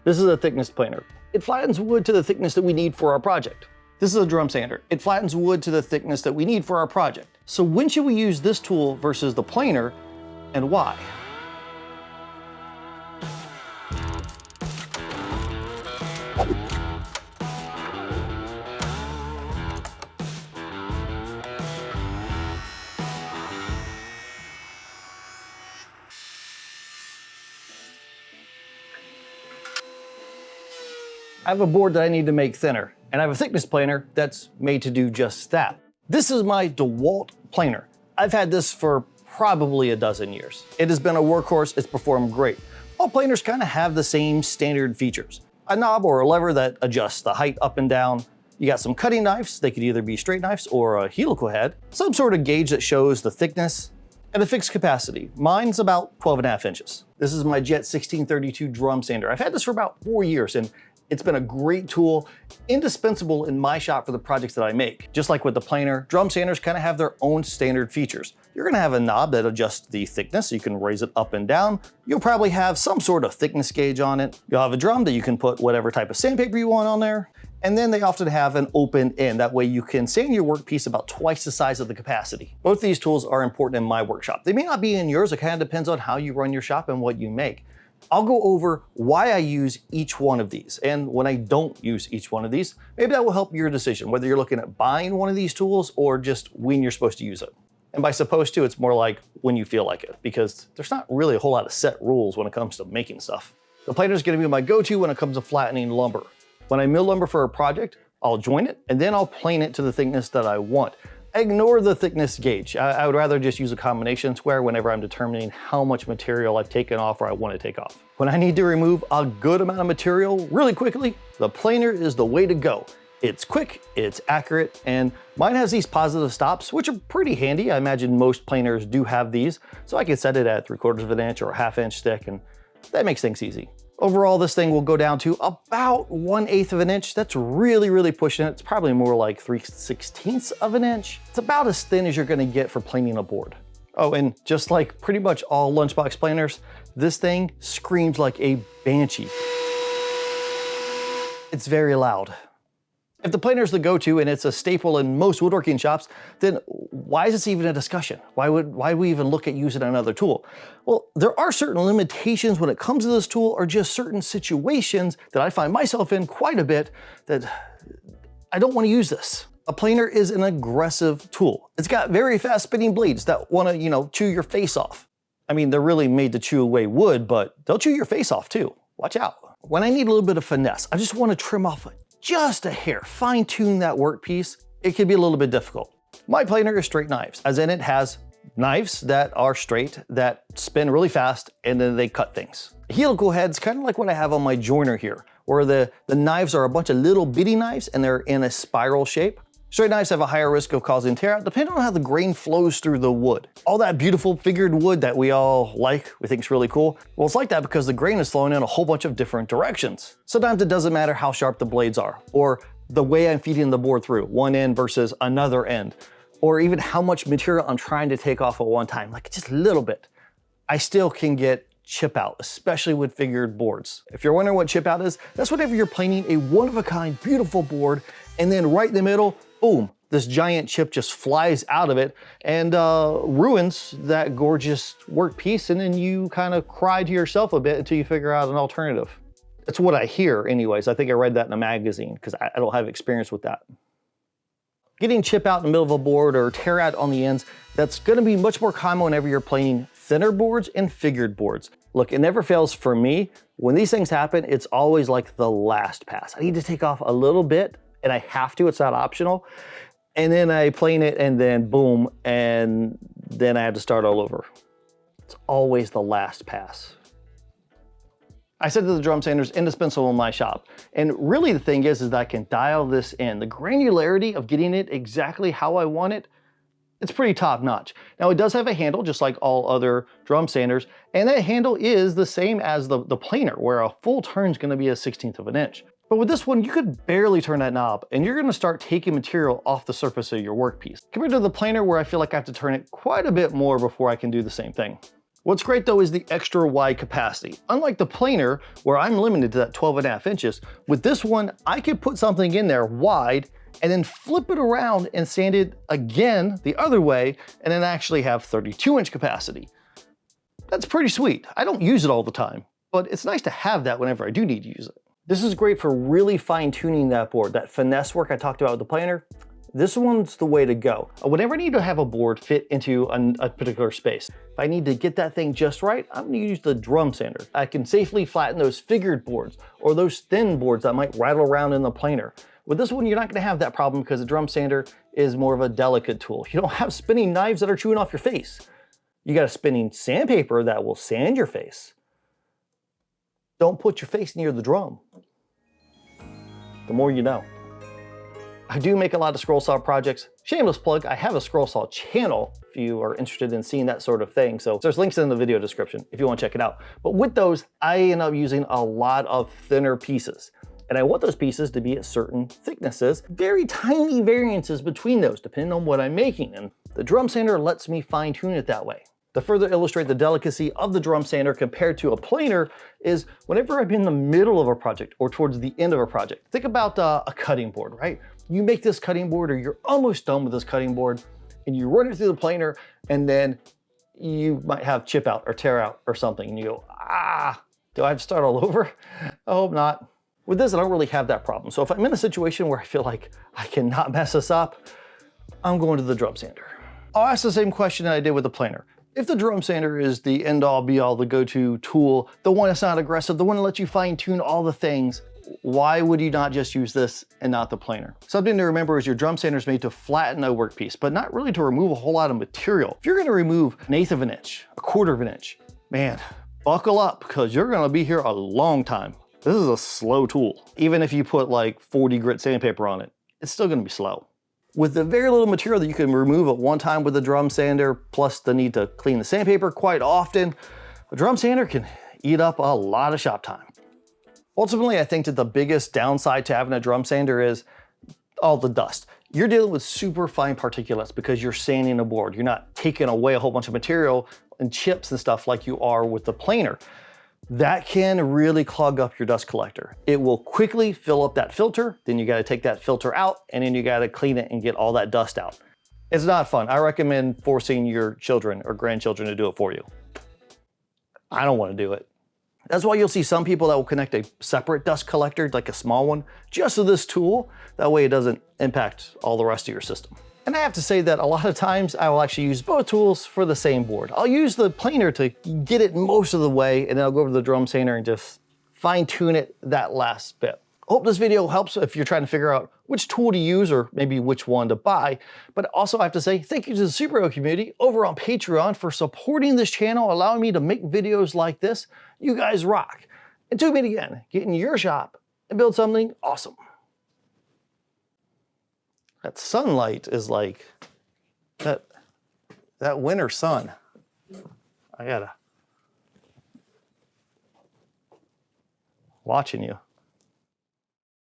This is a thickness planer. It flattens wood to the thickness that we need for our project. This is a drum sander. It flattens wood to the thickness that we need for our project. So when should we use this tool versus the planer, and why? I have a board that I need to make thinner, and I have a thickness planer that's made to do just that. This is my DeWalt planer. I've had this for probably a dozen years. It has been a workhorse, it's performed great. All planers kind of have the same standard features. A knob or a lever that adjusts the height up and down. You got some cutting knives, they could either be straight knives or a helical head. Some sort of gauge that shows the thickness, and a fixed capacity. Mine's about 12.5 inches. This is my Jet 1632 drum sander. I've had this for about 4 years, and it's been a great tool, indispensable in my shop for the projects that I make. Just like with the planer, drum sanders kind of have their own standard features. You're gonna have a knob that adjusts the thickness, so you can raise it up and down. You'll probably have some sort of thickness gauge on it. You'll have a drum that you can put whatever type of sandpaper you want on there. And then they often have an open end. That way you can sand your workpiece about twice the size of the capacity. Both these tools are important in my workshop. They may not be in yours, it kind of depends on how you run your shop and what you make. I'll go over why I use each one of these, and when I don't use each one of these, maybe that will help your decision, whether you're looking at buying one of these tools or just when you're supposed to use it. And by supposed to, it's more like when you feel like it, because there's not really a whole lot of set rules when it comes to making stuff. The planer is going to be my go-to when it comes to flattening lumber. When I mill lumber for a project, I'll join it, and then I'll plane it to the thickness that I want. Ignore the thickness gauge. I would rather just use a combination square whenever I'm determining how much material I've taken off or I want to take off. When I need to remove a good amount of material really quickly, the planer is the way to go. It's quick, it's accurate, and mine has these positive stops, which are pretty handy. I imagine most planers do have these, so I can set it at 3/4 of an inch or a 1/2 inch thick, and that makes things easy. Overall, this thing will go down to about 1/8 of an inch. That's really, really pushing it. It's probably more like 3/16 of an inch. It's about as thin as you're gonna get for planing a board. Oh, and just like pretty much all lunchbox planers, this thing screams like a banshee. It's very loud. If the planer is the go-to and it's a staple in most woodworking shops, then why is this even a discussion? Why would we even look at using another tool? Well, there are certain limitations when it comes to this tool, or just certain situations that I find myself in quite a bit that I don't want to use this. A planer is an aggressive tool. It's got very fast spinning blades that want to, chew your face off. I mean, they're really made to chew away wood, but they'll chew your face off too. Watch out. When I need a little bit of finesse, I just want to trim off just a hair, fine tune that workpiece, it can be a little bit difficult. My planer is straight knives, as in it has knives that are straight, that spin really fast, and then they cut things. Helical head's kind of like what I have on my joiner here, where the knives are a bunch of little bitty knives and they're in a spiral shape. Straight knives have a higher risk of causing tear out depending on how the grain flows through the wood. All that beautiful figured wood that we all like, we think is really cool, well, it's like that because the grain is flowing in a whole bunch of different directions. Sometimes it doesn't matter how sharp the blades are, or the way I'm feeding the board through, one end versus another end, or even how much material I'm trying to take off at one time, like just a little bit. I still can get chip out, especially with figured boards. If you're wondering what chip out is, that's whenever you're planing a one-of-a-kind, beautiful board, and then right in the middle, boom, this giant chip just flies out of it and ruins that gorgeous workpiece, and then you kind of cry to yourself a bit until you figure out an alternative. That's what I hear anyways. I think I read that in a magazine because I don't have experience with that. Getting chip out in the middle of a board or tear out on the ends, that's gonna be much more common whenever you're planing thinner boards and figured boards. Look, it never fails for me. When these things happen, it's always like the last pass. I need to take off a little bit, and I have to, it's not optional. And then I plane it and then boom, and then I have to start all over. It's always the last pass. I said that the drum sander is indispensable in my shop. And really the thing is that I can dial this in. The granularity of getting it exactly how I want it, it's pretty top notch. Now it does have a handle just like all other drum sanders, and that handle is the same as the planer, where a full turn is gonna be 1/16 of an inch. But with this one, you could barely turn that knob and you're gonna start taking material off the surface of your workpiece. Compared to the planer where I feel like I have to turn it quite a bit more before I can do the same thing. What's great though is the extra wide capacity. Unlike the planer, where I'm limited to that 12.5 inches, with this one, I can put something in there wide and then flip it around and sand it again the other way, and then actually have 32-inch capacity. That's pretty sweet. I don't use it all the time, but it's nice to have that whenever I do need to use it. This is great for really fine tuning that board, that finesse work I talked about with the planer. This one's the way to go. Whenever I need to have a board fit into a particular space, if I need to get that thing just right, I'm gonna use the drum sander. I can safely flatten those figured boards or those thin boards that might rattle around in the planer. With this one, you're not gonna have that problem because the drum sander is more of a delicate tool. You don't have spinning knives that are chewing off your face. You got a spinning sandpaper that will sand your face. Don't put your face near the drum. The more you know. I do make a lot of scroll saw projects. Shameless plug, I have a scroll saw channel if you are interested in seeing that sort of thing. So there's links in the video description if you want to check it out. But with those, I end up using a lot of thinner pieces. And I want those pieces to be at certain thicknesses, very tiny variances between those, depending on what I'm making. And the drum sander lets me fine tune it that way. To further illustrate the delicacy of the drum sander compared to a planer is whenever I'm in the middle of a project or towards the end of a project. Think about a cutting board, right? You make this cutting board or you're almost done with this cutting board and you run it through the planer and then you might have chip out or tear out or something and you go, do I have to start all over? I hope not. With this, I don't really have that problem. So if I'm in a situation where I feel like I cannot mess this up, I'm going to the drum sander. I'll ask the same question that I did with the planer. If the drum sander is the end all be all, the go-to tool, the one that's not aggressive, the one that lets you fine tune all the things, why would you not just use this and not the planer? Something to remember is your drum sander is made to flatten a workpiece, but not really to remove a whole lot of material. If you're gonna remove 1/8 of an inch, 1/4 of an inch, man, buckle up because you're gonna be here a long time. This is a slow tool. Even if you put like 40 grit sandpaper on it, it's still gonna be slow. With the very little material that you can remove at one time with the drum sander, plus the need to clean the sandpaper quite often, a drum sander can eat up a lot of shop time. Ultimately, I think that the biggest downside to having a drum sander is all the dust. You're dealing with super fine particulates because you're sanding a board. You're not taking away a whole bunch of material and chips and stuff like you are with the planer. That can really clog up your dust collector. It will quickly fill up that filter, then you gotta take that filter out, and then you gotta clean it and get all that dust out. It's not fun. I recommend forcing your children or grandchildren to do it for you. I don't wanna do it. That's why you'll see some people that will connect a separate dust collector, like a small one, just to this tool. That way it doesn't impact all the rest of your system. And I have to say that a lot of times I will actually use both tools for the same board. I'll use the planer to get it most of the way, and then I'll go over to the drum sander and just fine tune it that last bit. Hope this video helps if you're trying to figure out which tool to use or maybe which one to buy. But also I have to say thank you to the superhero community over on Patreon for supporting this channel, allowing me to make videos like this. You guys rock. Until we meet again, get in your shop and build something awesome. That sunlight is like that winter sun. I gotta watching you.